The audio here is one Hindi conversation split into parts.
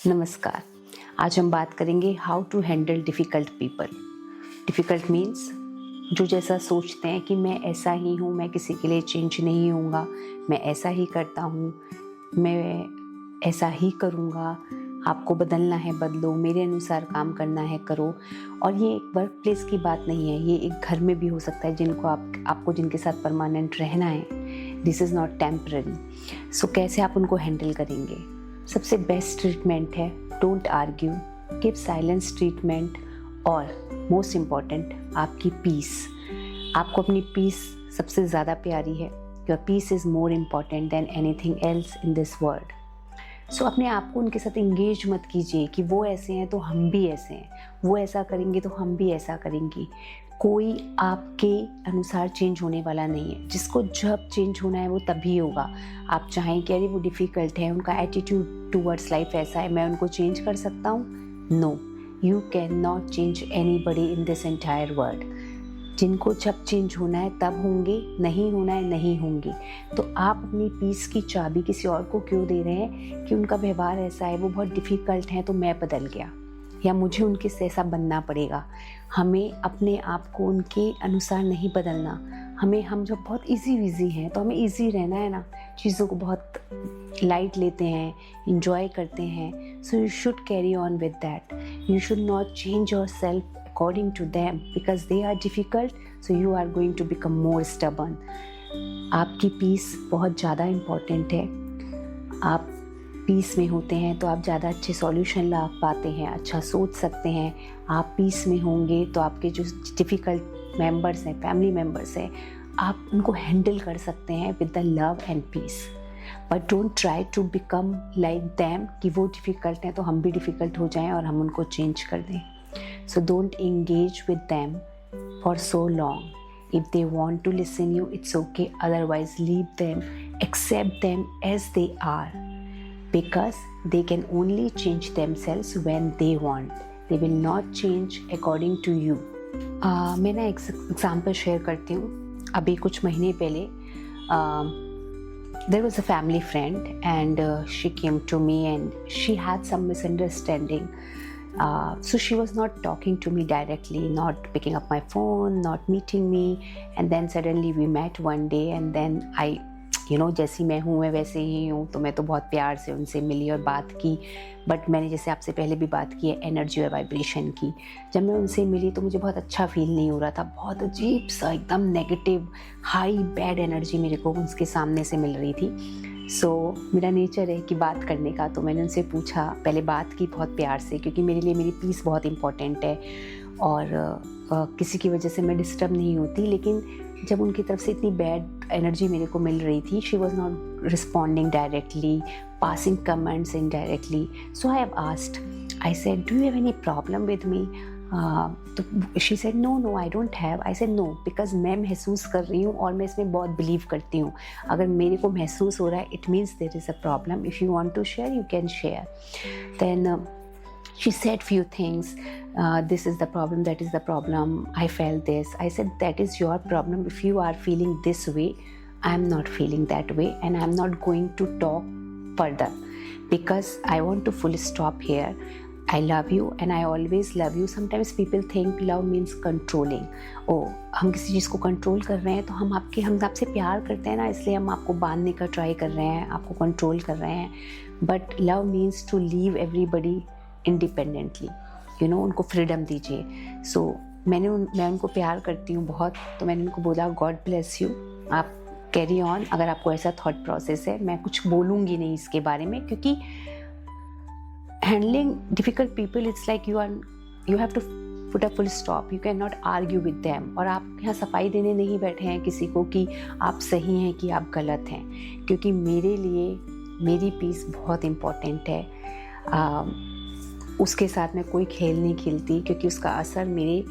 नमस्कार। आज हम बात करेंगे how to handle difficult people. Difficult means जो जैसा सोचते हैं कि मैं ऐसा ही हूँ, मैं किसी के लिए चेंज नहीं होऊंगा, मैं ऐसा ही करता हूँ, मैं ऐसा ही करूँगा, आपको बदलना है बदलो, मेरे अनुसार काम करना है करो। और ये एक वर्क प्लेस की बात नहीं है, ये एक घर में भी हो सकता है जिनको आपको जिनके साथ परमानेंट रहना है। This is not temporary. So कैसे आप उनको हैंडल करेंगे? सबसे बेस्ट ट्रीटमेंट है don't argue, give silence treatment. और मोस्ट इम्पॉर्टेंट आपकी पीस। आपको अपनी पीस सबसे ज़्यादा प्यारी है। Your peace is more important than anything else in this world. So अपने आप को उनके साथ इंगेज मत कीजिए कि वो ऐसे हैं तो हम भी ऐसे हैं, वो ऐसा करेंगे तो हम भी ऐसा करेंगे। कोई आपके अनुसार चेंज होने वाला नहीं है। जिसको जब चेंज होना है वो तभी होगा। आप चाहें कि अरे वो डिफ़िकल्ट है, उनका एटीट्यूड टूवर्ड्स लाइफ ऐसा है, मैं उनको चेंज कर सकता हूँ? No, you can not change anybody in this entire world. जिनको जब चेंज होना है तब होंगे, नहीं होना है नहीं होंगे। तो आप अपनी पीस की चाबी किसी और को क्यों दे रहे हैं कि उनका व्यवहार ऐसा है, वो बहुत डिफ़िकल्ट है तो मैं बदल गया या मुझे उनके जैसा बनना पड़ेगा। हमें अपने आप को उनके अनुसार नहीं बदलना। हम जब बहुत इजी हैं तो हमें इजी रहना है ना, चीज़ों को बहुत लाइट लेते हैं, इंजॉय करते हैं। So you should carry on with that. You should not change your self according to them because they are difficult, so you are going to become more stubborn. आपकी पीस बहुत ज़्यादा इम्पॉर्टेंट है। आप पीस में होते हैं तो आप ज़्यादा अच्छे सॉल्यूशन ला पाते हैं, अच्छा सोच सकते हैं। आप पीस में होंगे तो आपके जो डिफ़िकल्ट मेंबर्स हैं, फैमिली मेंबर्स हैं, आप उनको हैंडल कर सकते हैं with the love and peace. But don't try to become like them कि वो डिफ़िकल्ट हैं तो हम भी डिफ़िकल्ट हो जाएं और हम उनको चेंज कर दें। So don't engage with them for so long. If they want to listen you, it's okay. Otherwise, leave them, accept them as they are. Because they can only change themselves when they want. They will not change according to you. मैं ना एक एग्जाम्पल शेयर करती हूँ। अभी कुछ महीने पहले there was a family friend and she came to me and she had some misunderstanding. So she was not talking to me directly, not picking up my phone, not meeting me. And then suddenly we met one day and then जैसी मैं हूँ मैं वैसे ही हूँ, तो मैं तो बहुत प्यार से उनसे मिली और बात की। बट मैंने जैसे आपसे पहले भी बात की है एनर्जी और वाइब्रेशन की, जब मैं उनसे मिली तो मुझे बहुत अच्छा फील नहीं हो रहा था। बहुत अजीब सा एकदम नेगेटिव हाई बैड एनर्जी मेरे को उसके सामने से मिल रही थी। सो मेरा नेचर है कि बात करने का, तो मैंने उनसे पूछा, पहले बात की बहुत प्यार से क्योंकि मेरे लिए मेरी पीस बहुत इम्पॉर्टेंट है और किसी की वजह से मैं डिस्टर्ब नहीं होती। लेकिन जब उनकी तरफ से इतनी बैड एनर्जी मेरे को मिल रही थी, she was not responding directly, passing comments indirectly. So I have asked, I said do you have any problem with me? तो she said no I don't have. I said no because मैं महसूस कर रही हूँ और मैं इसमें बहुत बिलीव करती हूँ। अगर मेरे को महसूस हो रहा है it means there is a problem. If you want to share you can share. Then she said few things, this is the problem, that is the problem, I felt this. I said that is your problem. If you are feeling this way, I am not feeling that way and I am not going to talk further because I want to full stop here. I love you and I always love you. Sometimes people think love means controlling. Oh, हम किसी चीज़ को कंट्रोल कर रहे हैं तो हम आपसे प्यार करते हैं ना, इसलिए हम आपको बांधने का ट्राई कर रहे हैं, आपको कंट्रोल कर रहे हैं। But love means to leave everybody independently, उनको फ्रीडम दीजिए। सो मैं उनको प्यार करती हूँ बहुत, तो मैंने उनको बोला गॉड ब्लेस यू, आप कैरी ऑन। अगर आपको ऐसा थॉट प्रोसेस है, मैं कुछ बोलूँगी नहीं इसके बारे में, क्योंकि handling difficult people it's like you have to put a full stop, you can not argue with them. और आप यहाँ सफाई देने नहीं बैठे हैं किसी को कि आप सही हैं कि आप गलत हैं, क्योंकि मेरे लिए मेरी पीस बहुत इम्पॉर्टेंट है। उसके साथ मैं कोई खेल नहीं खेलती क्योंकि उसका असर मेरे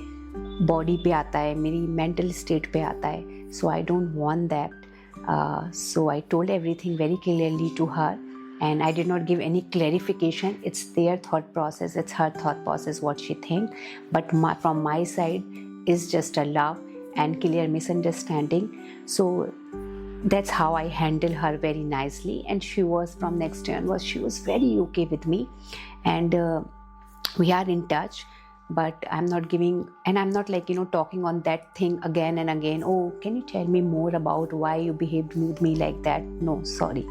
बॉडी पे आता है, मेरी मेंटल स्टेट पे आता है। So I don't want that. So I told everything very clearly to her and I did not give any clarification. It's their thought process, it's her thought process, what she think. But from my side is just a love and clear misunderstanding. So that's how I handle her very nicely, and she was from next day onwards, she was very okay with me. and we are in touch, but I'm not giving, and I'm not like, talking on that thing again and again. Oh, can you tell me more about why you behaved with me like that? No, sorry.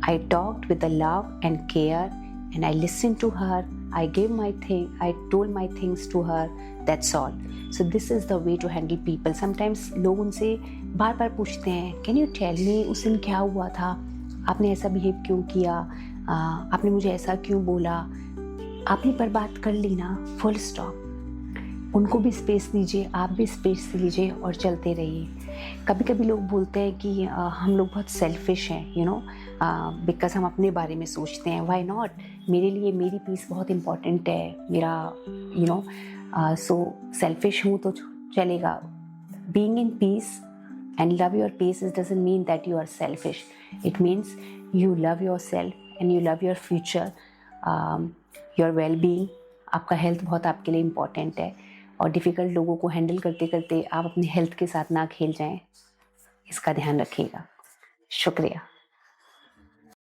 I talked with the love and care, and I listened to her. I gave my thing, I told my things to her. That's all. So this is the way to handle people. Sometimes लोग उनसे बार बार पूछते हैं, कैन यू टेल मी उस दिन क्या हुआ था, आपने ऐसा बिहेव क्यों किया, आपने मुझे ऐसा क्यों बोला, आपने पर बात कर ली ना, फुल स्टॉप। उनको भी स्पेस दीजिए, आप भी स्पेस लीजिए और चलते रहिए। कभी कभी लोग बोलते हैं कि हम लोग बहुत सेल्फिश हैं, बिकॉज हम अपने बारे में सोचते हैं। वाई नॉट, मेरे लिए मेरी पीस बहुत इम्पॉर्टेंट है, मेरा सो सेल्फिश हूँ तो चलेगा। Being in peace and love your peace doesn't mean that you are selfish. It means you love yourself and you love your future, your well-being. आपका हेल्थ बहुत आपके लिए इम्पॉर्टेंट है, और डिफ़िकल्ट लोगों को हैंडल करते करते आप अपनी हेल्थ के साथ ना खेल जाएं, इसका ध्यान रखिएगा। शुक्रिया।